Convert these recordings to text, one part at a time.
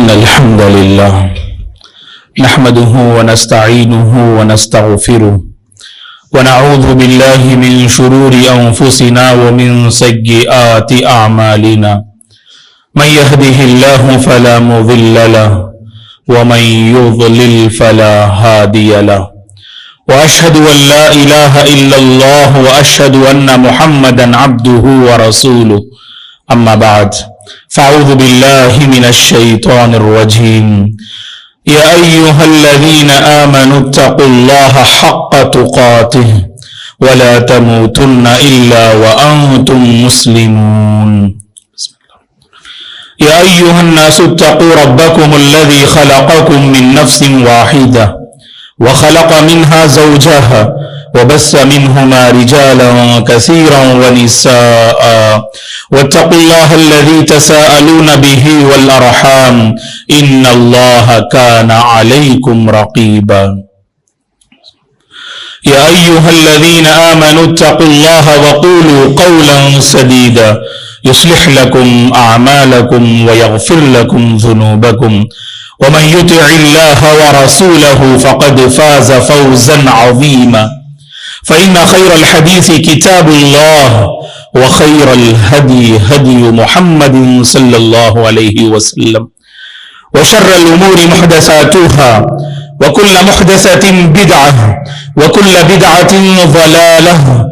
إن الحمد لله نحمده ونستعينه ونستغفره ونعوذ بالله من شرور أنفسنا ومن سيئات أعمالنا من يهده الله فلا مضل له ومن يضلل فلا هادي له وأشهد أن لا إله إلا الله وأشهد أن محمدا عبده ورسوله أما بعد فأعوذ بالله من الشيطان الرجيم يا أيها الذين آمنوا اتقوا الله حق تقاته ولا تموتن إلا وأنتم مسلمون يا أيها الناس اتقوا ربكم الذي خلقكم من نفس واحدة وخلق منها زوجها وبث منهما رجالا كثيرا ونساء واتقوا الله الذي تساءلون به والأرحام إن الله كان عليكم رقيبا يا أيها الذين آمنوا اتقوا الله وقولوا قولا سديدا يصلح لكم أعمالكم ويغفر لكم ذنوبكم ومن يطع الله ورسوله فقد فاز فوزا عظيما فإن خير الحديث كتاب الله وخير الهدي هدي محمد صلى الله عليه وسلم وشر الأمور محدثاتها وكل محدثة بدعة وكل بدعة ضلالة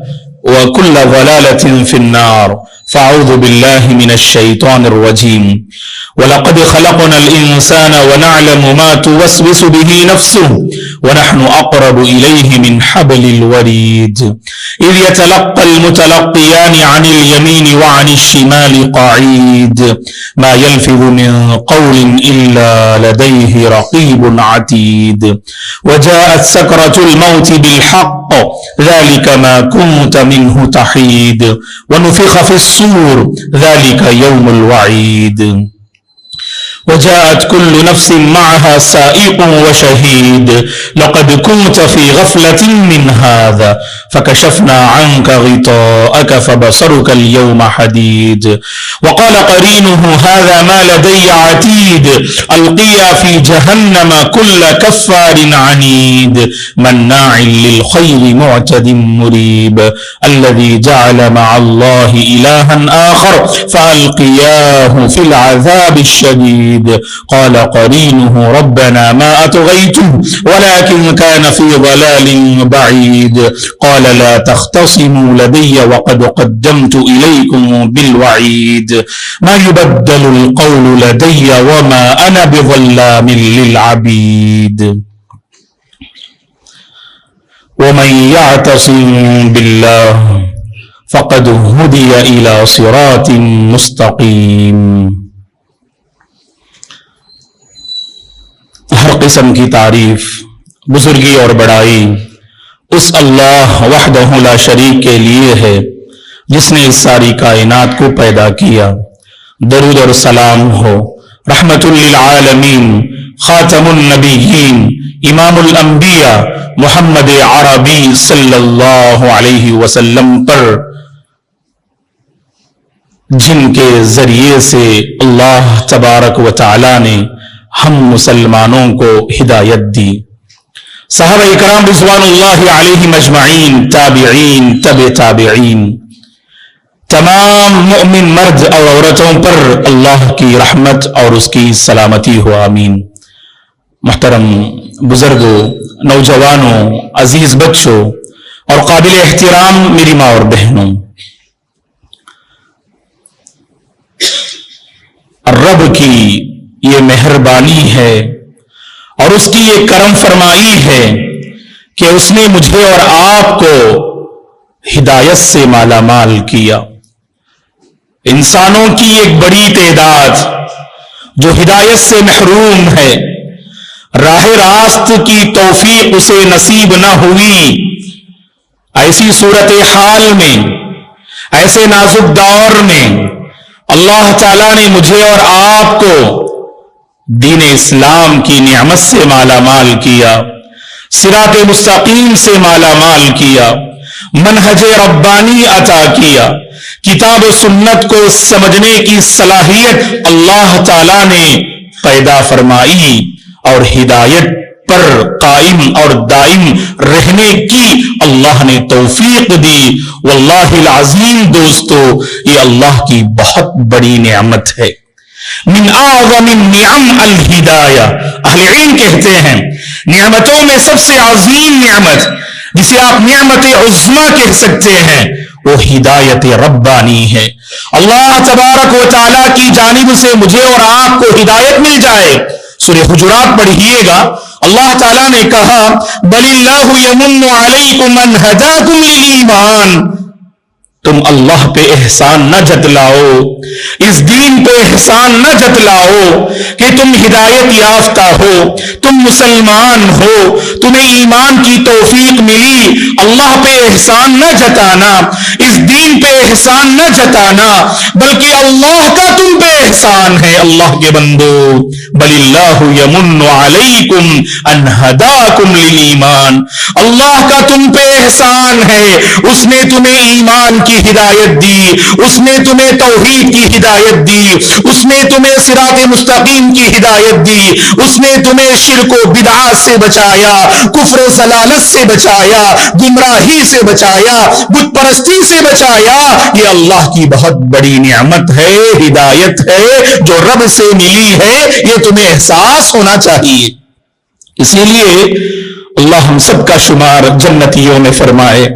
وكل ضلالة في النار فأعوذ بالله من الشيطان الرجيم ولقد خلقنا الإنسان ونعلم ما توسوس به نفسه ونحن أقرب إليه من حبل الوريد إذ يتلقى المتلقيان عن اليمين وعن الشمال قعيد ما يلفظ من قول إلا لديه رقيب عتيد وجاءت سكرة الموت بالحق ذلك ما كنت منه تحيد ونفخ في الصور ذلك يوم الوعيد وجاءت كل نفس معها سائق وشهيد لقد كنت في غفلة من هذا فكشفنا عنك غطاءك فبصرك اليوم حديد وقال قرينه هذا ما لدي عتيد ألقيا في جهنم كل كفار عنيد مناع للخير معتد مريب الذي جعل مع الله إلها آخر فألقياه في العذاب الشديد قال قرينه ربنا ما أطغيته ولكن كان في ضلال بعيد قال لا تختصموا لدي وقد قدمت إليكم بالوعيد ما يبدل القول لدي وما أنا بظلام للعبيد ومن يعتصم بالله فقد هدي إلى صراط مستقيم ہر قسم کی تعریف بزرگی اور بڑائی اس اللہ وحدہ لا شریک کے لیے ہے جس نے اس ساری کائنات کو پیدا کیا. درود اور سلام ہو رحمت للعالمین خاتم النبیین امام الانبیاء محمد عربی صلی اللہ علیہ وسلم پر جن کے ذریعے سے اللہ تبارک و تعالی نے ہم مسلمانوں کو ہدایت دی. صحابہ اکرام رضوان اللہ علیہم اجمعین، تابعین، تبع تابعین، تمام مؤمن مرد اور عورتوں پر اللہ کی رحمت اور اس کی سلامتی ہو، آمین. محترم بزرگوں، نوجوانوں، عزیز بچوں اور قابل احترام میری ماں اور بہنوں، رب کی یہ مہربانی ہے اور اس کی یہ کرم فرمائی ہے کہ اس نے مجھے اور آپ کو ہدایت سے مالا مال کیا. انسانوں کی ایک بڑی تعداد جو ہدایت سے محروم ہے، راہ راست کی توفیق اسے نصیب نہ ہوئی. ایسی صورتحال میں، ایسے نازک دور میں اللہ تعالیٰ نے مجھے اور آپ کو دین اسلام کی نعمت سے مالا مال کیا، صراط مستقیم سے مالا مال کیا، منہج ربانی عطا کیا، کتاب و سنت کو سمجھنے کی صلاحیت اللہ تعالیٰ نے پیدا فرمائی اور ہدایت پر قائم اور دائم رہنے کی اللہ نے توفیق دی۔ واللہ العظیم دوستو، یہ اللہ کی بہت بڑی نعمت ہے۔ من اعظم النعم الہدایہ، اہل علم کہتے ہیں نعمتوں میں سب سے عظیم نعمت جسے آپ نعمت عظمی کہہ سکتے ہیں وہ ہدایت ربانی ہے۔ اللہ تبارک و تعالیٰ کی جانب سے مجھے اور آپ کو ہدایت مل جائے۔ سورہ حجرات پڑھیے گا، اللہ تعالیٰ نے کہا بل اللہ یمن علیکم ان ہداکم للایمان، تم اللہ پہ احسان نہ جتلاؤ، اس دین پہ احسان نہ جتلاؤ کہ تم ہدایت یافتہ ہو، تم مسلمان ہو، تمہیں ایمان کی توفیق ملی۔ اللہ پہ احسان نہ جتانا، اس دین پہ احسان نہ جتانا، بلکہ اللہ کا تم پہ احسان ہے۔ اللہ کے بندو، بل اللہ یمن علیکم ان ہداکم للایمان، اللہ کا تم پہ احسان ہے، اس نے تمہیں ایمان کی ہدایت دی، اس نے تمہیں توحید کی ہدایت دی، اس نے تمہیں صراط مستقیم کی ہدایت دی، اس نے تمہیں شرک و بدعات سے بچایا، کفر و ضلالت سے بچایا، گمراہی سے بچایا، بت پرستی سے بچایا۔ یہ اللہ کی بہت بڑی نعمت ہے، ہدایت ہے جو رب سے ملی ہے، یہ تمہیں احساس ہونا چاہیے۔ اسی لیے اللہ ہم سب کا شمار جنتیوں میں فرمائے۔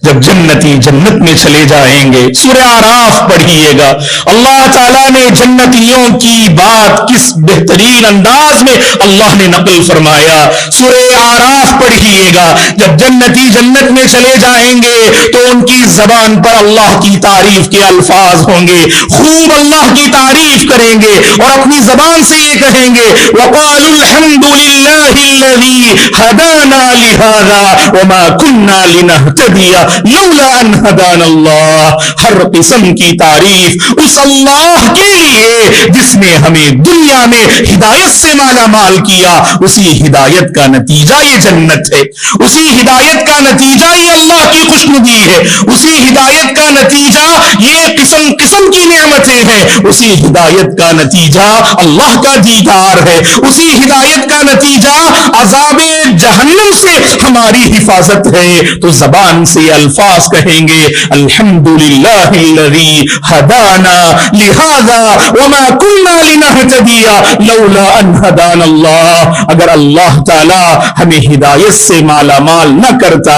جب جنتی جنت میں چلے جائیں گے، سورہ اعراف پڑھیے گا، اللہ تعالیٰ نے جنتیوں کی بات کس بہترین انداز میں اللہ نے نقل فرمایا۔ سورہ اعراف پڑھیے گا، جب جنتی جنت میں چلے جائیں گے تو ان کی زبان پر اللہ کی تعریف کے الفاظ ہوں گے، خوب اللہ کی تعریف کریں گے اور اپنی زبان سے یہ کہیں گے وَقَالُوا الْحَمْدُ لِلَّهِ الَّذِي هَدَانَا لِهَذَا وَمَا كُنَّا لِنَهْتَدِيَ لولا ان هدانا اللہ۔ ہر قسم کی تعریف اس اللہ کے لیے جس نے ہمیں دنیا میں ہدایت سے مالا مال کیا۔ اسی ہدایت کا نتیجہ یہ جنت ہے، اسی ہدایت کا نتیجہ یہ اللہ کی خوشنودی ہے، اسی ہدایت کا نتیجہ یہ قسم قسم کی نعمتیں ہیں، اسی ہدایت کا نتیجہ اللہ کا دیدار ہے، اسی ہدایت کا نتیجہ عذاب جہنم سے ہماری حفاظت ہے۔ تو زبان سے الفاظ کہیں گے الحمدللہ الذی ہدانا لہذا وما کنا لنہتدی لولا ان ہدانا اللہ۔ اگر اللہ تعالی ہمیں ہدایت سے مالا مال نہ کرتا،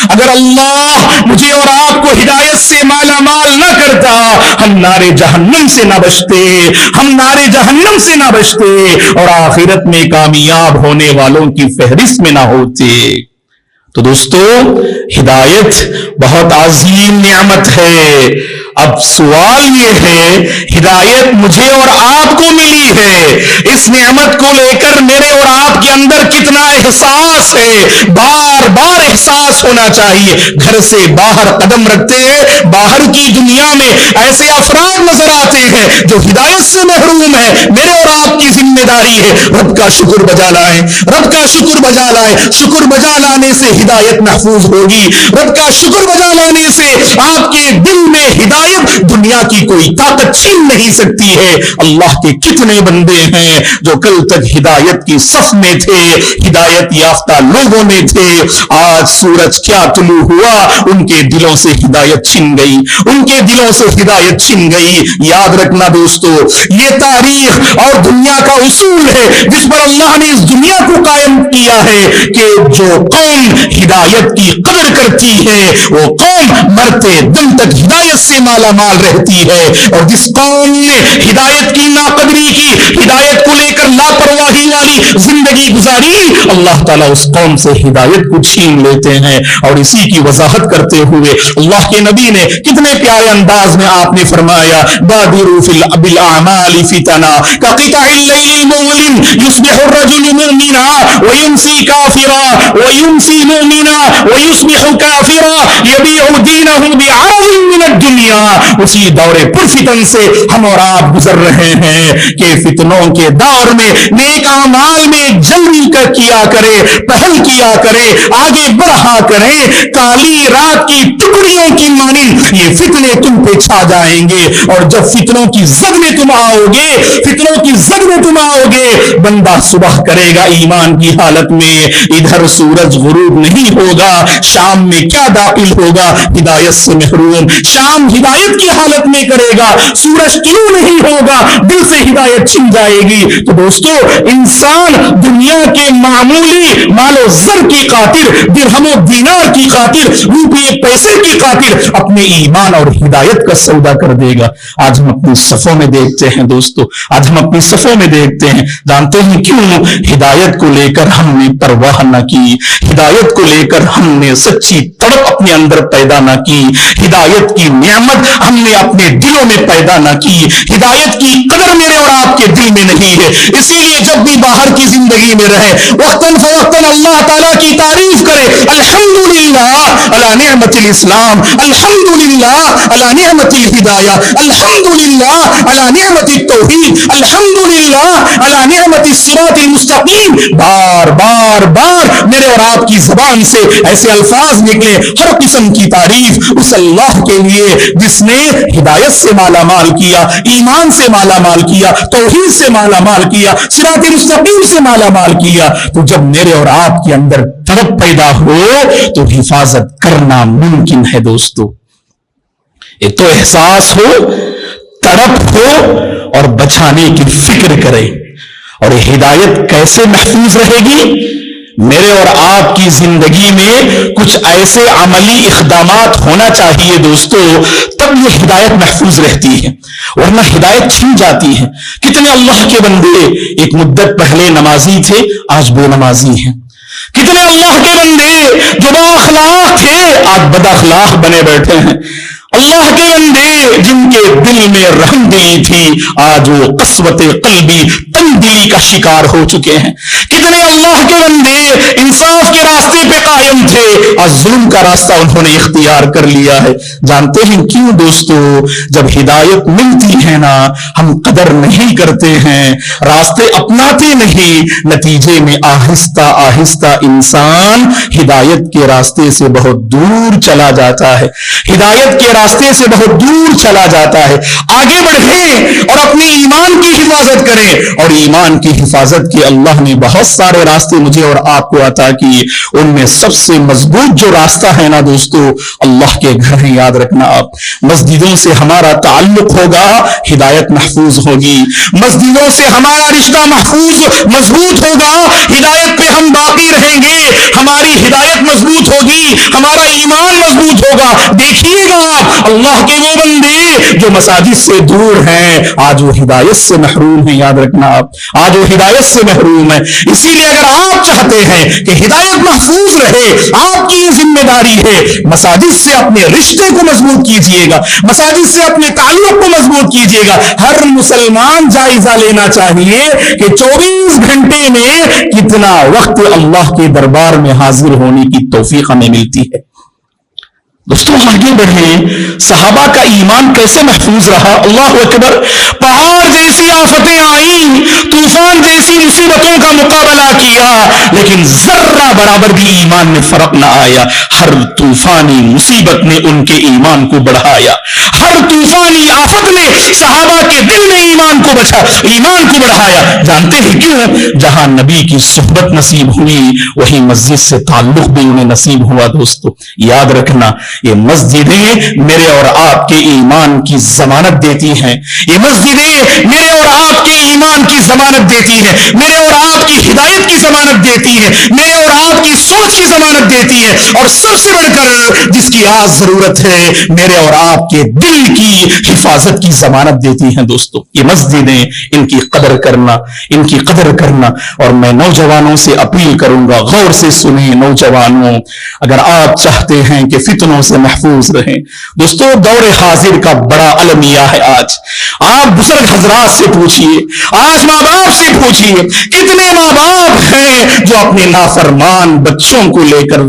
اگر اللہ مجھے اور آپ کو ہدایت سے مالا مال نہ کرتا، ہم نار جہنم سے نہ بچتے، ہم نار جہنم سے نہ بچتے اور آخرت میں کامیاب ہونے والوں کی فہرست میں نہ ہوتے۔ تو دوستو، ہدایت بہت عظیم نعمت ہے۔ اب سوال یہ ہے، ہدایت مجھے اور آپ کو ملی ہے، اس نعمت کو لے کر میرے اور آپ کے اندر کتنا احساس ہے؟ بار بار احساس ہونا چاہیے۔ گھر سے باہر قدم رکھتے ہیں، باہر کی دنیا میں ایسے افراد نظر آتے ہیں جو ہدایت سے محروم ہیں۔ میرے اور آپ کی ذمہ داری ہے رب کا شکر بجا لائیں، رب کا شکر بجا لائیں۔ شکر بجا لانے سے ہدایت محفوظ ہوگی، رب کا شکر بجا لانے سے آپ کے دل میں ہدایت دنیا کی کوئی طاقت چھین نہیں سکتی ہے۔ اللہ کے کتنے بندے ہیں جو کل تک ہدایت کی صف میں تھے، ہدایت یافتہ لوگوں میں تھے، آج سورج کیا طلوع ہوا ان کے دلوں سے ہدایت چھن گئی، ان کے دلوں سے ہدایت چھن گئی۔ یاد رکھنا دوستو، یہ تاریخ اور دنیا کا اصول ہے جس پر اللہ نے اس دنیا کو قائم کیا ہے کہ جو قوم ہدایت کی قدر کرتی ہے وہ قوم مرتے دم تک ہدایت سے مالا مال رہتی ہے، اور جس قوم نے ہدایت کی ناقدری کی، ہدایت کو لے کر لاپرواہی والی زندگی گزاری، اللہ تعالیٰ اس قوم سے ہدایت کو چھین لیتے ہیں۔ اور اسی کی وضاحت کرتے ہوئے اللہ کے نبی نے کتنے پیارے انداز میں آپ نے فرمایا بادروا بالاعمال فتنا كقطع الليل المظلم يصبح الرجل مؤمنا ويمسي كافرا ويمسي مؤمنا ويصبح كافرا يبيع دينه بعرض من الدنيا۔ اسی دور پرفتن سے ہم اور آپ گزر رہے ہیں کہ فتنوں کے دور میں نیک اعمال میں جلدی کا کیا کرے, پہل کیا کرے, آگے بڑھا کرے. کالی رات کی ٹکڑیوں کی مانند یہ فتنے تم پہ چھا جائیں گے, اور جب فتنوں کی زد میں تم آؤ گے, فتنوں کی زد میں تم آؤ گے, بندہ صبح کرے گا ایمان کی حالت میں, ادھر سورج غروب نہیں ہوگا, شام میں کیا داخل ہوگا, ہدایت سے محروم. شام ہدایت کی حالت میں کرے گا, سورج طلوع نہیں ہوگا, دل سے ہدایت چھن جائے گی. تو دوستو, انسان دنیا کے معمولی مال و زر کی خاطر, درہم و دینار کی خاطر, روپے پیسے کی خاطر اپنے ایمان اور ہدایت کا سودا کر دے گا. آج ہم اپنی صفوں میں دیکھتے ہیں دوستو, آج ہم اپنی صفوں میں دیکھتے ہیں, جانتے ہیں کیوں؟ ہدایت کو لے کر ہم نے پرواہ نہ کی, ہدایت کو لے کر ہم نے سچی تڑپ اپنے اندر پیدا نہ کی, ہدایت کی نعمت ہم نے اپنے دلوں میں پیدا نہ کی, ہدایت کی قدر میرے اور آپ کے دل میں نہیں ہے. اسی لیے جب بھی باہر کی زندگی میں رہے, وقتاً فوقتاً اللہ تعالیٰ کی تعریف کرے, الحمدللہ علی نعمت الاسلام, الحمدللہ علی نعمت الہدایہ, الحمدللہ علی نعمت التوحید, الحمدللہ علی نعمت الصراط المستقیم. بار بار بار میرے اور آپ کی زبان سے ایسے الفاظ نکلے, ہر قسم کی تعریف اس اللہ کے لیے جس نے ہدایت سے مالا مال کیا, ایمان سے مالا مال کیا, توحید سے مالا مال کیا, صراط مستقیم سے مالا مال کیا. تو جب میرے اور آپ کے اندر تڑپ پیدا ہو تو حفاظت کرنا ممکن ہے دوستو. ایک تو احساس ہو, تڑپ ہو, اور بچانے کی فکر کرے. اور ہدایت کیسے محفوظ رہے گی؟ میرے اور آپ کی زندگی میں کچھ ایسے عملی اقدامات ہونا چاہیے دوستو, تب یہ ہدایت محفوظ رہتی ہے, ورنہ ہدایت چھن جاتی ہے. کتنے اللہ کے بندے ایک مدت پہلے نمازی تھے, آج بے نمازی ہیں. کتنے اللہ کے بندے جو با اخلاق تھے, آج بد اخلاق بنے بیٹھے ہیں. اللہ کے بندے جن کے دل میں رحم دلی تھی, آج وہ قسوت قلبی, تنگ کا شکار ہو چکے ہیں. کتنے اللہ کے بندے انصاف کے راستے پہ قائم تھے, آج ظلم کا راستہ انہوں نے اختیار کر لیا ہے. جانتے ہیں کیوں دوستو؟ جب ہدایت ملتی ہے نا, ہم قدر نہیں کرتے ہیں, راستے اپناتے نہیں, نتیجے میں آہستہ آہستہ انسان ہدایت کے راستے سے بہت دور چلا جاتا ہے, ہدایت کے راستے سے بہت دور چلا جاتا ہے. آگے بڑھیں اور اپنے ایمان کی حفاظت کریں, اور ایمان کی حفاظت کے اللہ نے بہت سارے راستے مجھے اور آپ کو عطا کیے. ان میں سب سے مضبوط جو راستہ ہے نا دوستو, اللہ کے گھر ہے. یاد رکھنا آپ, مسجدوں سے ہمارا تعلق ہوگا, ہدایت محفوظ ہوگی. مسجدوں سے ہمارا رشتہ محفوظ مضبوط ہوگا, ہدایت پہ ہم باقی رہیں گے, ہماری ہدایت مضبوط ہوگی, ہمارا ایمان مضبوط ہوگا. دیکھیے گا آپ, اللہ کے وہ بندے جو مساجد سے دور ہیں, آج وہ ہدایت سے محروم ہیں. یاد رکھنا آپ, آج وہ ہدایت سے محروم ہے. اسی لیے اگر آپ چاہتے ہیں کہ ہدایت محفوظ رہے, آپ کی یہ ذمہ داری ہے, مساجد سے اپنے رشتے کو مضبوط کیجئے گا, مساجد سے اپنے تعلق کو مضبوط کیجئے گا. ہر مسلمان جائزہ لینا چاہیے کہ 24 گھنٹے میں کتنا وقت اللہ کے دربار میں حاضر ہونے کی توفیق ہمیں ملتی ہے. دوستوں آگے بڑھیں, صحابہ کا ایمان کیسے محفوظ رہا. اللہ اکبر, پہاڑ جیسی آفتیں آئیں, طوفان جیسی مصیبتوں کا مقابلہ کیا, لیکن ذرہ برابر بھی ایمان میں فرق نہ آیا. ہر طوفانی مصیبت نے ان کے ایمان کو بڑھایا, ہر طوفانی آفت نے صحابہ کے دل میں ایمان کو بڑھایا. جانتے ہیں کیوں؟ جہاں نبی کی صحبت نصیب ہوئی, وہی مسجد سے تعلق بھی انہیں نصیب ہوا. دوستو یاد رکھنا, یہ مسجدیں میرے اور آپ کے ایمان کی ضمانت دیتی ہیں, یہ مسجدیں میرے اور آپ کے ایمان کی ضمانت دیتی ہیں, میرے اور آپ کی ہدایت کی ضمانت دیتی ہیں, میرے اور آپ کی سوچ کی ضمانت دیتی ہیں, اور سب سے بڑھ کر جس کی آج ضرورت ہے, میرے اور آپ کے دل کی حفاظت کی ضمانت دیتی ہیں. دوستو یہ مسجدیں, ان کی قدر کرنا, ان کی قدر کرنا. اور میں نوجوانوں سے اپیل کروں گا, غور سے سنیں نوجوانوں, اگر آپ چاہتے ہیں کہ فتنوں سے محفوظ رہیں. دوستو دور حاضر کا بڑا المیہ ہے. آج آپ بزرگ حضرات سے پوچھئے, آج ماں باپ سے پوچھئے, کتنے ماں باپ ہیں جو اپنے نافرمان بچوں کو لے کر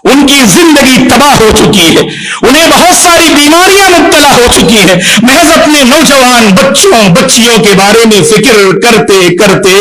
ان کی زندگی تباہ ہو چکی ہے، انہیں بہت ساری بیماریاں مبتلا ہو چکی ہیں، محض اپنے نوجوان بچوں بچیوں کے بارے میں فکر کرتے کرتے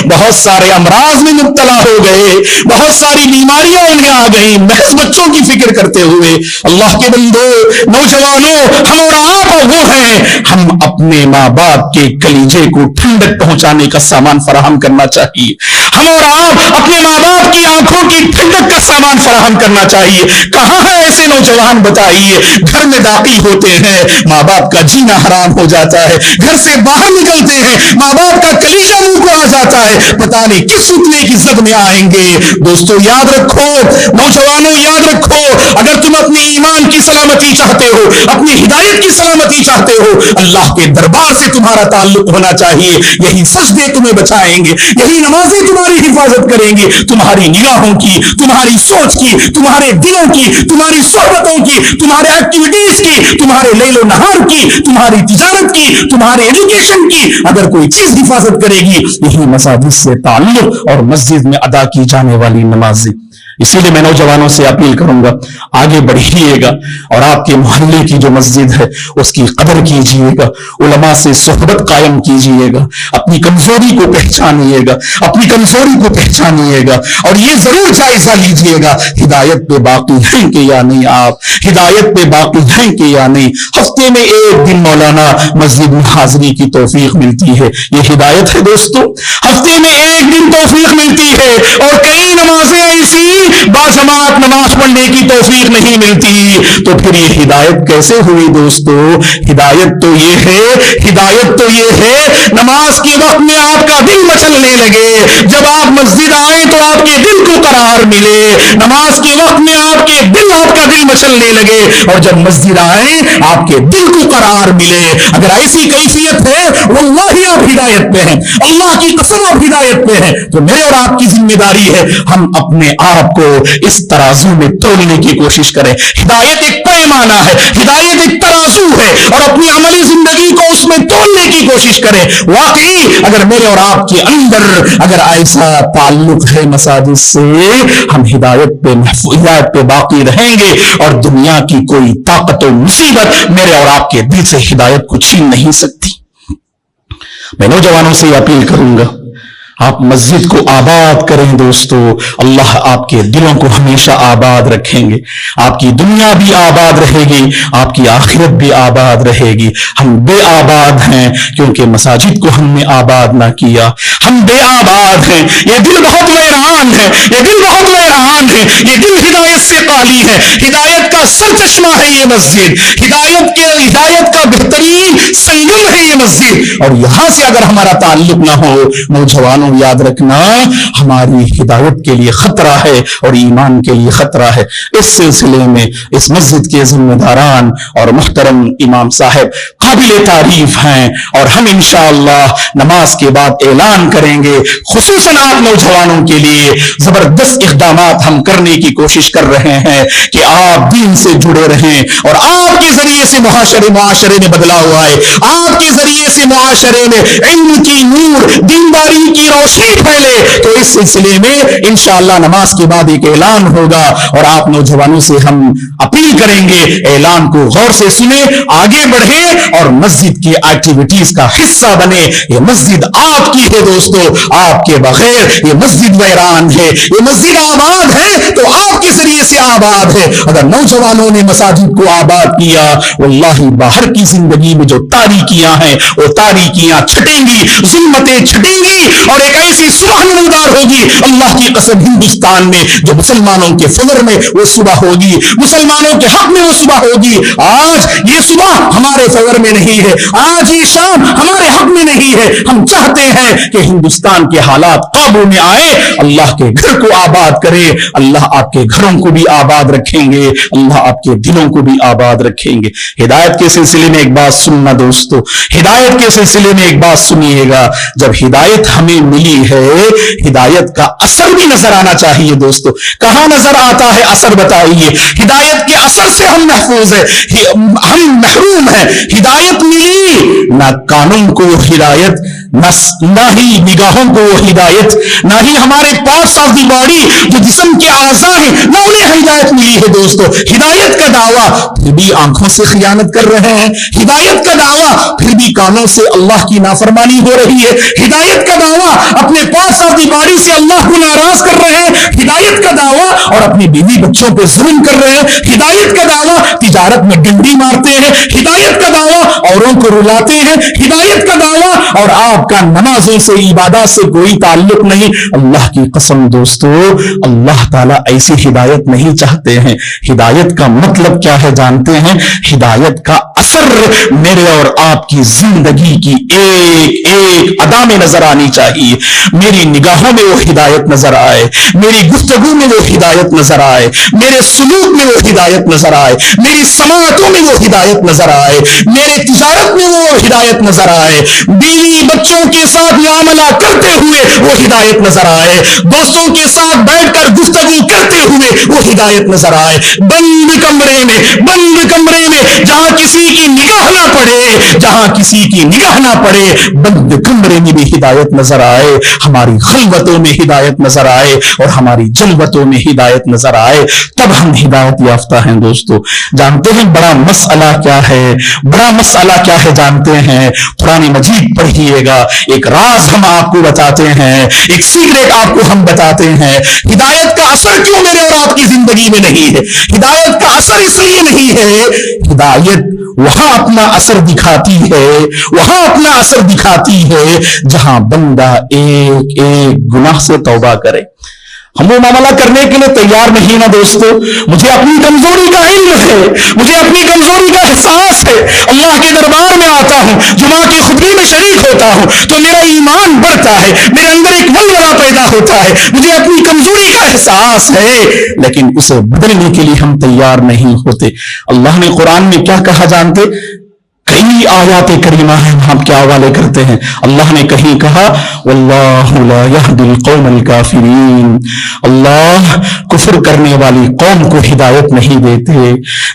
بہت سارے امراض میں مبتلا ہو گئے، بہت ساری بیماریاں انہیں آ گئی محض بچوں کی فکر کرتے ہوئے۔ اللہ کے بندو، نوجوانوں، ہم اور آپ وہ ہیں، ہم اپنے ماں باپ کے کلیجے کو ٹھنڈک پہنچانے کا سامان فراہم کرنا چاہیے، ہم اور آپ اپنے ماں باپ کی آنکھوں کی ٹھنڈک کا سامان فراہم کرنا چاہیے۔ کہاں ہے ایسے نوجوان بتائیے؟ گھر میں داخل ہوتے ہیں، ماں باپ کا جینا حرام ہو جاتا ہے، گھر سے باہر نکلتے ہیں، ماں باپ کا کلیجہ منہ کو آ جاتا ہے، پتہ نہیں کس فتنے کی زد میں آئیں گے۔ دوستو یاد رکھو، نوجوانوں یاد رکھو، اگر تم اپنے ایمان کی سلامتی چاہتے ہو، اپنی ہدایت کی سلامتی چاہتے ہو، اللہ کے دربار سے تمہارا تعلق ہونا چاہیے۔ یہی سجدے تمہیں بچائیں گے، یہی نمازیں تمہاری حفاظت کریں گے، تمہاری نگاہوں کی، تمہاری سوچ کی، تمہارے دلوں کی، تمہاری صحبتوں کی، تمہارے ایکٹیویٹیز کی، تمہارے لیل و نہار کی، تمہاری تجارت کی، تمہارے ایجوکیشن کی اگر کوئی چیز حفاظت کرے گی، یہی مساجد سے تعلق اور مسجد میں ادا کی جانے والی نمازیں۔ اسی لیے میں نوجوانوں سے اپیل کروں گا، آگے بڑھیے گا اور آپ کے محلے کی جو مسجد ہے اس کی قدر کیجیے گا، علماء سے صحبت قائم کیجیے گا، اپنی کمزوری کو پہچانیے گا، اپنی کمزوری کو پہچانیے گا، اور یہ ضرور جائزہ لیجیے گا ہدایت پہ باقی ہیں کہ یا نہیں، آپ ہدایت پہ باقی ہیں کہ یا نہیں۔ ہفتے میں ایک دن مولانا مسجد میں حاضری کی توفیق ملتی ہے، یہ ہدایت ہے دوستو؟ ہفتے میں ایک دن توفیق ملتی ہے اور کئی نمازیں ایسی باجماعت نماز پڑھنے کی توفیق نہیں ملتی، تو پھر یہ ہدایت کیسے ہوئی دوستو؟ ہدایت تو یہ ہے نماز کے وقت میں آپ کا دل مچلنے لگے، جب آپ مسجد آئیں تو آپ کے دل کو قرار ملے، نماز کے وقت میں آپ کا دل مچلنے لگے، اور جب مسجد آئیں آپ کے دل کو قرار ملے۔ اگر ایسی کیفیت ہے واللہ آپ ہدایت پہ ہیں، اللہ کی قسم آپ ہدایت پہ ہیں، تو میرے اور آپ کی ذمہ داری ہے ہم اپنے آپ کو اس ترازو میں تولنے کی کوشش کریں۔ ہدایت ایک پیمانہ ہے، ہدایت ایک ترازو ہے، اور اپنی عملی زندگی کو اس میں تولنے کی کوشش کریں۔ واقعی اگر میرے اور آپ کے اندر اگر ایسا تعلق ہے مساجد سے، ہم ہدایت پہ باقی رہیں گے، اور دنیا کی کوئی طاقت و مصیبت میرے اور آپ کے دل سے ہدایت کو چھین نہیں سکتی۔ میں نوجوانوں سے اپیل کروں گا، آپ مسجد کو آباد کریں دوستو، اللہ آپ کے دلوں کو ہمیشہ آباد رکھیں گے، آپ کی دنیا بھی آباد رہے گی، آپ کی آخرت بھی آباد رہے گی۔ ہم بے آباد ہیں کیونکہ مساجد کو ہم نے آباد نہ کیا، ہم بے آباد ہیں، یہ دل بہت ویران ہے، یہ دل بہت ویران ہے، یہ دل ہدایت سے خالی ہے۔ ہدایت کا سرچشمہ ہے یہ مسجد، ہدایت کا بہترین سنگم ہے یہ مسجد، اور یہاں سے اگر ہمارا تعلق نہ ہو، نوجوانوں یاد رکھنا ہماری ہدایت کے لیے خطرہ ہے اور ایمان کے لیے خطرہ ہے۔ اس سلسلے میں اس مسجد کے ذمہ داران اور محترم امام صاحب قابل تعریف ہیں، اور ہم انشاءاللہ نماز کے بعد اعلان کریں گے، خصوصاً آپ نوجوانوں کے لیے زبردست اقدامات ہم کرنے کی کوشش کر رہے ہیں کہ آپ دین سے جڑے رہیں، اور آپ کے ذریعے سے معاشرے میں بدلاؤ آئے، آپ کے ذریعے سے معاشرے میں علم کی نور، دینداری کی روشنی پھیلے۔ تو اس سلسلے میں انشاءاللہ نماز کے بعد ایک اعلان ہوگا، اور آپ نوجوانوں سے ہم اپیل کریں گے اعلان کو غور سے سنیں، آگے بڑھیں اور مسجد کی ایکٹیویٹیز کا حصہ بنے۔ یہ مسجد آپ کی ہے دوستو، آپ کے بغیر یہ مسجد ویران ہے، یہ مسجد آباد ہے تو آپ کے ذریعے سے آباد ہے۔ اگر نوجوانوں نے مساجد کو آباد کیا، واللہ باہر کی زندگی میں جو تاریکیاں ہیں وہ تاریکیاں چھٹیں گی، ظلمتیں چھٹیں گی، اور ایک ایسی صبح نمودار ہوگی، اللہ کی قسم ہندوستان میں جو مسلمانوں کے فضل میں وہ صبح ہوگی، مسلمانوں کے حق میں وہ صبح ہوگی۔ آج یہ صبح ہمارے فضل میں نہیں ہے، آج یہ شام ہمارے حق میں نہیں ہے۔ ہم چاہتے ہیں کہ ہندوستان کے حالات قابو میں آئے، اللہ کے گھر کو آباد کرے، اللہ آپ کے گھروں کو بھی آباد رکھیں گے، اللہ اللہ آپ کے دلوں کو بھی آباد رکھیں گے۔ ہدایت کے سلسلے میں ایک بات سننا دوستو، ہدایت کے سلسلے میں ایک بات سنیے گا، جب ہدایت ہمیں ملی ہے ہدایت کا اثر بھی نظر آنا چاہیے دوستو۔ کہاں نظر آتا ہے اثر بتائیے؟ ہدایت کے اثر سے ہم محفوظ ہیں، ہم محروم ہیں۔ ہدایت ملی، نہ کانوں کو ہدایت، نہ ہی نگاہوں کو وہ ہدایت، نہ ہی ہمارے پارٹس آف دی باڈی جو جسم کے اعضاء ہیں نہ انہیں ہدایت ملی ہے دوستو۔ ہدایت کا دعویٰ پھر بھی آنکھوں سے خیانت کر رہے ہیں، ہدایت کا دعویٰ پھر بھی کانوں سے اللہ کی نافرمانی ہو رہی ہے، ہدایت کا دعویٰ اپنے پارٹس آف دی باڈی سے اللہ کو ناراض کر رہے ہیں، ہدایت کا دعویٰ اور اپنی بیوی بچوں پہ ظلم کر رہے ہیں، ہدایت کا دعویٰ تجارت میں ڈنڈی مارتے ہیں، ہدایت کا دعویٰ اوروں کو رلاتے ہیں، ہدایت کا دعویٰ اور آپ کا نمازوں سے عبادات سے کوئی تعلق نہیں۔ اللہ کی قسم دوستو، اللہ تعالیٰ ایسی ہدایت نہیں چاہتے ہیں۔ ہدایت کا مطلب کیا ہے جانتے ہیں؟ ہدایت کا اثر میرے اور آپ کی زندگی کی ایک ایک ادا میں نظر آنی چاہیے۔ میری نگاہوں میں وہ ہدایت نظر آئے، میری گفتگو میں وہ ہدایت نظر آئے، میرے سلوک میں وہ ہدایت نظر آئے، میری سماعتوں میں وہ ہدایت نظر آئے، میرے تجارت میں وہ ہدایت نظر آئے، بیوی بچوں کے ساتھ معاملہ کرتے ہوئے وہ ہدایت نظر آئے، دوستوں کے ساتھ بیٹھ کر گفتگو کرتے ہوئے وہ ہدایت نظر آئے، بند کمرے میں جہاں کسی کی نگاہ نہ پڑے، جہاں کسی کی نگاہ نہ پڑے، بند کمرے میں بھی ہدایت نظر آئے، ہماری خلوتوں میں ہدایت نظر آئے اور ہماری جلوتوں میں ہدایت نظر آئے، تب ہم ہدایت یافتہ ہیں دوستو۔ جانتے ہیں بڑا مسئلہ کیا ہے؟ بڑا مسئلہ کیا ہے جانتے ہیں؟ قرآن مجید پڑھیے گا، ایک راز ہم آپ کو بتاتے ہیں، ایک سیکریٹ آپ کو ہم بتاتے ہیں۔ ہدایت کا اثر کیوں میرے اور آپ کی زندگی میں نہیں ہے؟ ہدایت کا اثر اس لیے نہیں ہے، ہدایت وہاں اپنا اثر دکھاتی ہے، وہاں اپنا اثر دکھاتی ہے جہاں بندہ ایک ایک گناہ سے توبہ کرے۔ ہم وہ معاملہ کرنے کے لیے تیار نہیں نا دوستو۔ مجھے اپنی کمزوری کا علم ہے، مجھے اپنی کمزوری کا احساس ہے، اللہ کے دربار میں آتا ہوں، جمعہ کی خطبے میں شریک ہوتا ہوں تو میرا ایمان بڑھتا ہے، میرے اندر ایک ولولہ پیدا ہوتا ہے، مجھے اپنی کمزوری کا احساس ہے، لیکن اسے بدلنے کے لیے ہم تیار نہیں ہوتے۔ اللہ نے قرآن میں کیا کہا جانتے؟ کئی آیات کریمہ ہیں، ہم کیا حوالے کرتے ہیں۔ اللہ نے کہیں کہا واللہ لا یہدی القوم الکافرین، اللہ کفر کرنے والی قوم کو ہدایت نہیں دیتے،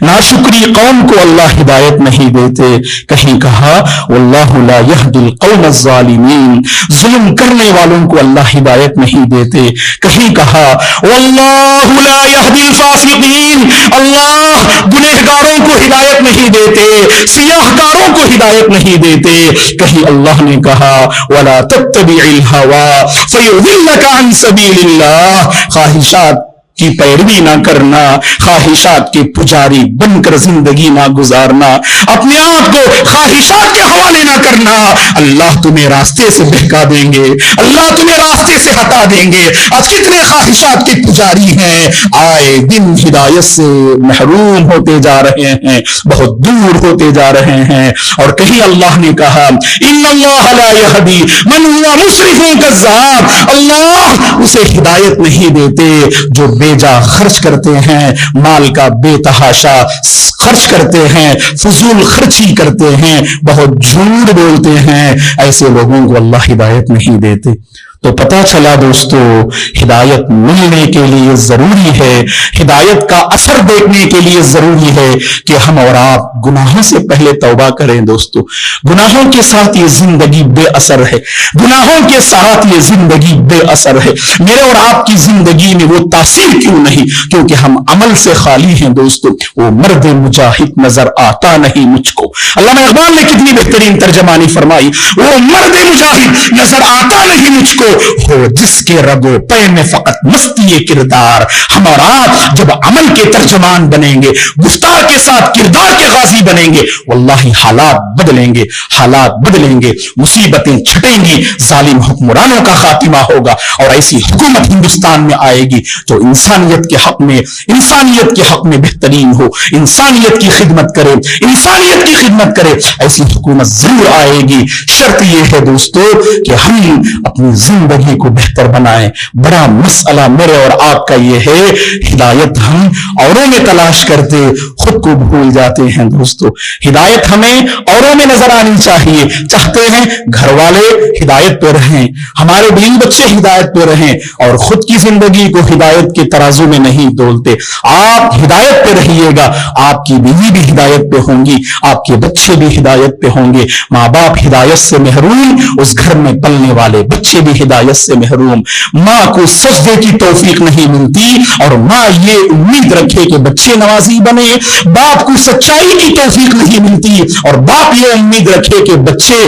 ناشکری قوم کو اللہ ہدایت نہیں دیتے۔ کہیں کہا واللہ لا یہدی القوم الظالمین، ظلم کرنے والوں کو اللہ ہدایت نہیں دیتے۔ کہیں کہا واللہ لا یہدی الفاسقین، اللہ گنہگاروں کو ہدایت نہیں دیتے، سیاہ کاروں کو ہدایت نہیں دیتے۔ کہیں اللہ نے کہا وَلَا تَتَّبِعِ الْهَوَىٰ فَيُضِلَّكَ عَنْ سَبِيلِ اللَّهِ، خواہشات کی پیروی نہ کرنا، خواہشات کے پجاری بن کر زندگی نہ گزارنا، اپنے آپ کو خواہشات کے حوالے نہ کرنا، اللہ تمہیں راستے سے بہکا دیں گے، اللہ تمہیں راستے سے ہٹا دیں گے۔ آج کتنے خواہشات کے پجاری ہیں، آئے دن ہدایت سے محروم ہوتے جا رہے ہیں، بہت دور ہوتے جا رہے ہیں۔ اور کہیں اللہ نے کہا ان اللہ لا یہدی من هو مسرف کذاب، اللہ اسے ہدایت نہیں دیتے جو بے جا خرچ کرتے ہیں، مال کا بے تحاشا خرچ کرتے ہیں، فضول خرچی کرتے ہیں، بہت جھوٹ بولتے ہیں، ایسے لوگوں کو اللہ ہدایت نہیں دیتے۔ تو پتہ چلا دوستو، ہدایت ملنے کے لیے ضروری ہے، ہدایت کا اثر دیکھنے کے لیے ضروری ہے کہ ہم اور آپ گناہوں سے پہلے توبہ کریں دوستو۔ گناہوں کے ساتھ یہ زندگی بے اثر ہے، گناہوں کے ساتھ یہ زندگی بے اثر ہے۔ میرے اور آپ کی زندگی میں وہ تاثیر کیوں نہیں؟ کیونکہ ہم عمل سے خالی ہیں دوستو۔ وہ مرد مجاہد نظر آتا نہیں مجھ کو، علامہ اقبال نے کتنی بہترین ترجمانی فرمائی، وہ مرد مجاہد نظر آتا نہیں مجھ کو، ہو جس کے رگ و پے میں فقط مستی کردار۔ ہم اور آپ جب عمل کے ترجمان بنیں گے، گفتار کے ساتھ کردار کے غازی بنیں گے، واللہ حالات بدلیں گے، حالات بدلیں گے، مصیبتیں چھٹیں گی، ظالم حکمرانوں کا خاتمہ ہوگا، اور ایسی حکومت ہندوستان میں آئے گی جو انسانیت کے حق میں بہترین ہو، انسانیت کی خدمت کرے، انسانیت کی خدمت کرے۔ ایسی حکومت ضرور آئے گی، شرط یہ ہے دوستو کہ ہم اپنی زندگی کو بہتر بنائیں۔ بڑا مسئلہ میرے اور آپ کا یہ ہے، ہدایت ہم اوروں میں تلاش کرتے خود کو بھول جاتے ہیں دوستو۔ ہدایت ہمیں اوروں میں نظر آنی چاہیے، چاہتے ہیں گھر والے ہدایت پہ رہیں، ہمارے بیوی بچے ہدایت پہ رہیں، اور خود کی زندگی کو ہدایت کے ترازو میں نہیں تولتے۔ آپ ہدایت پہ رہیے گا، آپ کی بیوی بھی ہدایت پہ ہوں گی، آپ کے بچے بھی ہدایت پہ ہوں گے۔ ماں باپ ہدایت سے محروم، اس گھر میں پلنے والے بچے بھی ہدایت سے محروم۔ ماں کو سجدے کی توفیق نہیں ملتی اور ماں یہ امید رکھے کہ بچے نمازی بنے، باپ کو سچائی کی توفیق نہیں ملتی اور باپ یہ امید رکھے کہ بچے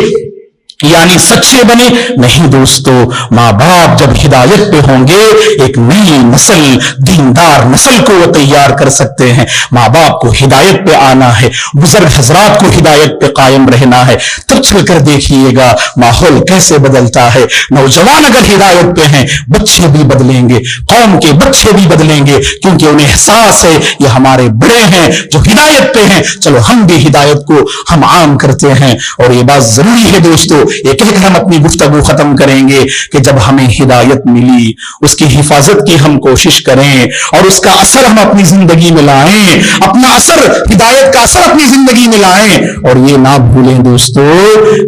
یعنی سچے بنے۔ نہیں دوستو، ماں باپ جب ہدایت پہ ہوں گے ایک نئی نسل، دیندار نسل کو وہ تیار کر سکتے ہیں۔ ماں باپ کو ہدایت پہ آنا ہے، بزرگ حضرات کو ہدایت پہ قائم رہنا ہے، تب چل کر دیکھیے گا ماحول کیسے بدلتا ہے۔ نوجوان اگر ہدایت پہ ہیں، بچے بھی بدلیں گے، قوم کے بچے بھی بدلیں گے، کیونکہ انہیں احساس ہے یہ ہمارے بڑے ہیں جو ہدایت پہ ہیں، چلو ہم بھی ہدایت کو ہم عام کرتے ہیں۔ اور یہ بات ضروری ہے دوستو، یہ کہہ کر ہم اپنی گفتگو ختم کریں گے کہ جب ہمیں ہدایت ملی اس کی حفاظت کی ہم کوشش کریں اور اس کا اثر ہم اپنی زندگی میں لائیں، اپنا اثر، ہدایت کا اثر اپنی زندگی میں لائیں۔ اور یہ نہ بھولیں دوستو،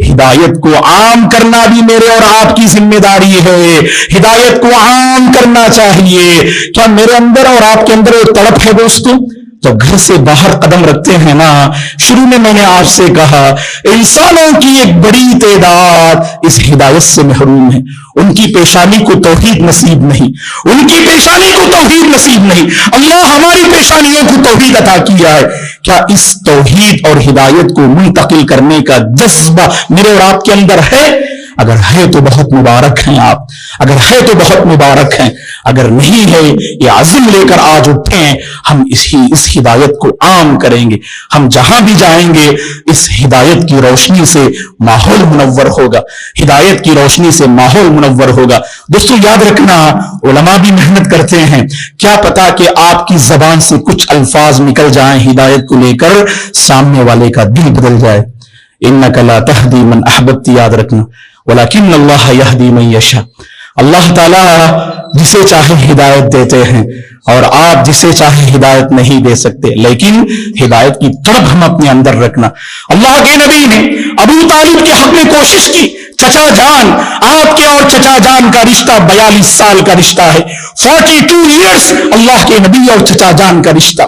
ہدایت کو عام کرنا بھی میرے اور آپ کی ذمہ داری ہے۔ ہدایت کو عام کرنا چاہیے۔ کیا میرے اندر اور آپ کے اندر وہ تڑپ ہے دوستو؟ تو گھر سے باہر قدم رکھتے ہیں نا، شروع میں نے آپ سے کہا انسانوں کی ایک بڑی تعداد اس ہدایت سے محروم ہے، ان کی پیشانی کو توحید نصیب نہیں، ان کی پیشانی کو توحید نصیب نہیں۔ اللہ ہماری پیشانیوں کو توحید عطا کیا ہے، کیا اس توحید اور ہدایت کو منتقل کرنے کا جذبہ میرے اور آپ کے اندر ہے؟ اگر ہے تو بہت مبارک ہیں آپ، اگر ہے تو بہت مبارک ہیں، اگر نہیں ہے یہ عزم لے کر آج اٹھیں، ہم اس ہدایت کو عام کریں گے۔ ہم جہاں بھی جائیں گے اس ہدایت کی روشنی سے ماحول منور ہوگا، ہدایت کی روشنی سے ماحول منور ہوگا۔ دوستو یاد رکھنا، علماء بھی محنت کرتے ہیں، کیا پتا کہ آپ کی زبان سے کچھ الفاظ نکل جائیں ہدایت کو لے کر، سامنے والے کا دل بدل جائے۔ انک لا تہدی من احببت، یاد رکھنا، ولیکن اللہ یہدی من یشاء۔ اللہ تعالی جسے چاہے ہدایت دیتے ہیں اور آپ جسے چاہے ہدایت نہیں دے سکتے، لیکن ہدایت کی طرف ہم اپنے اندر رکھنا۔ اللہ کے نبی نے ابو طالب کے حق میں کوشش کی، چچا جان، آپ کے اور چچا جان کا رشتہ 42 سال کا رشتہ ہے، 42 ایئرس اللہ کے نبی اور چچا جان کا رشتہ۔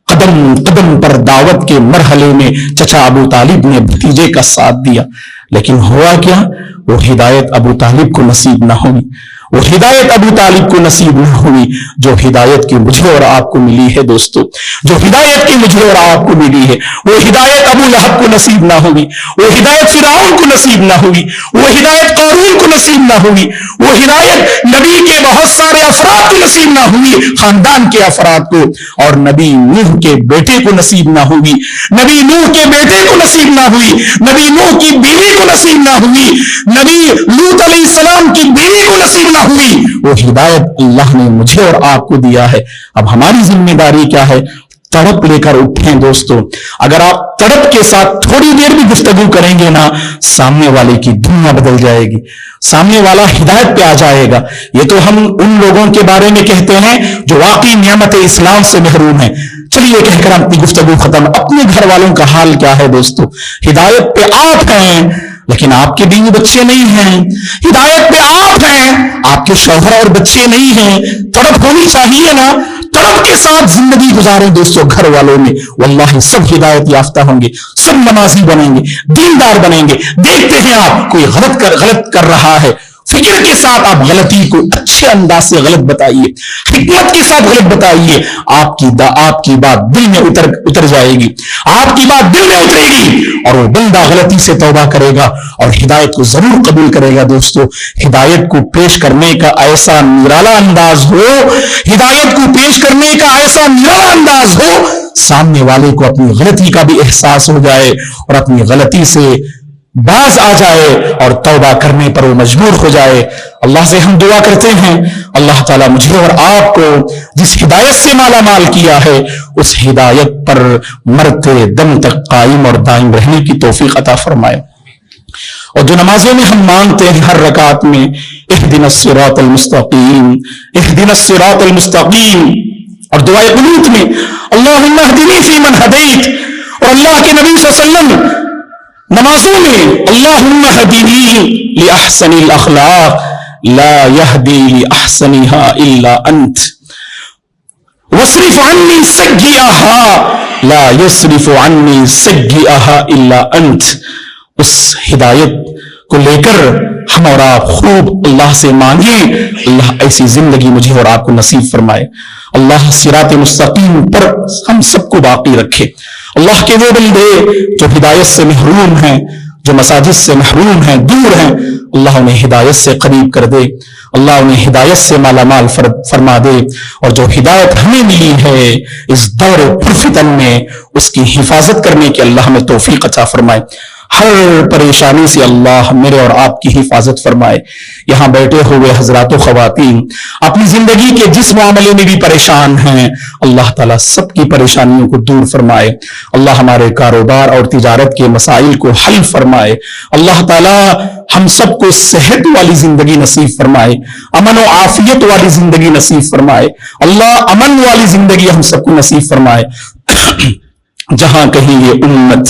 قدم قدم پر دعوت کے مرحلے میں چچا ابو طالب نے بھتیجے کا ساتھ دیا، لیکن ہوا کیا؟ وہ ہدایت ابو طالب کو نصیب نہ ہوئی، وہ ہدایت ابو طالب کو نصیب نہ ہوئی جو ہدایت کی مجھے اور آپ کو ملی ہے دوستو، جو ہدایت کی مجھے اور آپ کو ملی ہے۔ وہ ہدایت ابو لہب کو نصیب نہ ہوئی، وہ ہدایت فرعون کو نصیب نہ ہوئی، وہ ہدایت قارون کو نصیب نہ ہوئی، وہ ہدایت نبی کے بہت سارے افراد کو نصیب نہ ہوئی، خاندان کے افراد کو، اور نبی نوح کے بیٹے کو نصیب نہ ہوئی، نبی نوح کے بیٹے کو نصیب نہ ہوئی، نبی نوح کی بیوی کو نصیب نہ ہوئی، نبی لوط علیہ السلام کی بیوی کو نصیب نہ ہوئی۔ وہ ہدایت اللہ نے مجھے اور آپ کو دیا ہے۔ اب ہماری ذمہ داری کیا ہے؟ تڑپ لے کر اٹھیں دوستو۔ اگر آپ تڑپ کے ساتھ تھوڑی دیر بھی گفتگو کریں گے نا، سامنے والے کی دنیا بدل جائے گی، سامنے والا ہدایت پہ آ جائے گا۔ یہ تو ہم ان لوگوں کے بارے میں کہتے ہیں جو واقعی نعمت اسلام سے محروم ہیں۔ چلیے کہہ کر اپنی گفتگو ختم۔ اپنے گھر والوں کا حال کیا ہے دوستو؟ ہدایت پہ آپ ہیں لیکن آپ کے بیوی بچے نہیں ہیں، ہدایت پہ آپ ہیں، آپ کے شوہر اور بچے نہیں ہیں۔ تڑپ ہونی چاہیے نا، تڑپ کے ساتھ زندگی گزاریں دوستو گھر والوں میں، واللہ سب ہدایت یافتہ ہوں گے، سب نمازی بنیں گے، دیندار بنیں گے۔ دیکھتے ہیں آپ کوئی غلط کر رہا ہے، فکر کے ساتھ آپ غلطی کو اچھے انداز سے غلط بتائیے، حکمت کے ساتھ غلط بتائیے، آپ کی بات دل میں اتر جائے گی، آپ کی بات دل میں اترے گی اور وہ بندہ غلطی سے توبہ کرے گا اور ہدایت کو ضرور قبول کرے گا۔ دوستو ہدایت کو پیش کرنے کا ایسا نرالا انداز ہو، ہدایت کو پیش کرنے کا ایسا نرالا انداز ہو، سامنے والے کو اپنی غلطی کا بھی احساس ہو جائے اور اپنی غلطی سے باز آ جائے اور توبہ کرنے پر وہ مجبور ہو جائے۔ اللہ سے ہم دعا کرتے ہیں اللہ تعالیٰ مجھے اور آپ کو جس ہدایت سے مالا مال کیا ہے اس ہدایت پر مرتے دم تک قائم اور دائم رہنے کی توفیق عطا فرمائے۔ اور جو نمازوں میں ہم مانگتے ہیں ہر رکعت میں اہدنا الصراط المستقیم، اہدنا الصراط المستقیم، اور دعائے قنوت میں اللہم اہدنی فیمن ہدیت، اور اللہ کے نبی صلی اللہ علیہ وسلم نمازوں میں اللہم اہدنی لأحسن الاخلاق لا یہدی لأحسنها الا انت، واصرف عنی سیئہا لا یصرف عنی سیئہا الا انت۔ اس ہدایت کو لے کر ہم اور آپ خوب اللہ سے مانگیں، اللہ ایسی زندگی مجھے اور آپ کو نصیب فرمائے، اللہ صراط مستقیم پر ہم سب کو باقی رکھے۔ اللہ کے وہ بندے جو ہدایت سے محروم ہیں، جو مساجد سے محروم ہیں، دور ہیں، اللہ انہیں ہدایت سے قریب کر دے، اللہ انہیں ہدایت سے مالا مال فرما دے، اور جو ہدایت ہمیں ملی ہے اس دور پرفتن میں اس کی حفاظت کرنے کی اللہ ہمیں توفیق عطا فرمائے۔ ہر پریشانی سے اللہ میرے اور آپ کی حفاظت فرمائے۔ یہاں بیٹھے ہوئے حضرات و خواتین اپنی زندگی کے جس معاملے میں بھی پریشان ہیں، اللہ تعالیٰ سب کی پریشانیوں کو دور فرمائے، اللہ ہمارے کاروبار اور تجارت کے مسائل کو حل فرمائے، اللہ تعالیٰ ہم سب کو صحت والی زندگی نصیب فرمائے، امن و عافیت والی زندگی نصیب فرمائے، اللہ امن والی زندگی ہم سب کو نصیب فرمائے۔ جہاں کہیں یہ امت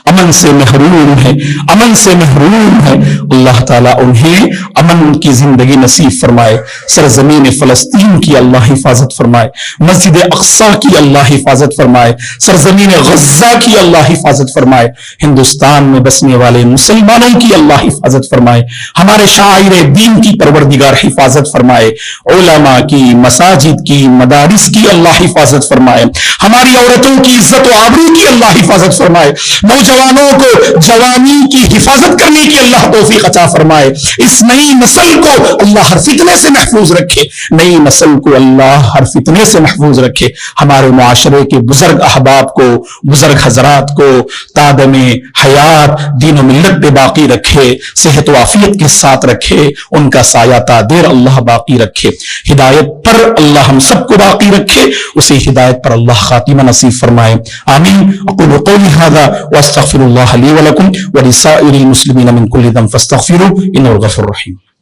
امن سے محروم ہے، امن سے محروم ہے، اللہ تعالیٰ انہیں امن کی زندگی نصیب فرمائے۔ سرزمین فلسطین کی اللہ حفاظت فرمائے، مسجد اقصی کی اللہ حفاظت فرمائے، سرزمین غزہ کی اللہ حفاظت فرمائے، ہندوستان میں بسنے والے مسلمانوں کی اللہ حفاظت فرمائے، ہمارے شاعر دین کی پروردگار حفاظت فرمائے، علماء کی، مساجد کی، مدارس کی اللہ حفاظت فرمائے، ہماری عورتوں کی عزت و آبرو کی اللہ حفاظت فرمائے، نوجوانوں کو جوانی کی حفاظت کرنے کی اللہ توفیق عطا فرمائے، اس نئی نسل کو اللہ ہر فتنے سے محفوظ رکھے، نئی نسل کو اللہ ہر فتنے سے محفوظ رکھے، ہمارے معاشرے کے بزرگ احباب کو، بزرگ حضرات کو تادم حیات دین و ملت پہ باقی رکھے، صحت و عافیت کے ساتھ رکھے، ان کا سایہ تا دیر اللہ باقی رکھے، ہدایت پر اللہ ہم سب کو باقی رکھے، اسی ہدایت پر اللہ خاتمہ نصیب فرمائے، آمین۔ اقول قولی هذا واستغفر الله لي ولكم ولسائر المسلمين من كل ذنب فاستغفروه انه الغفور الرحيم۔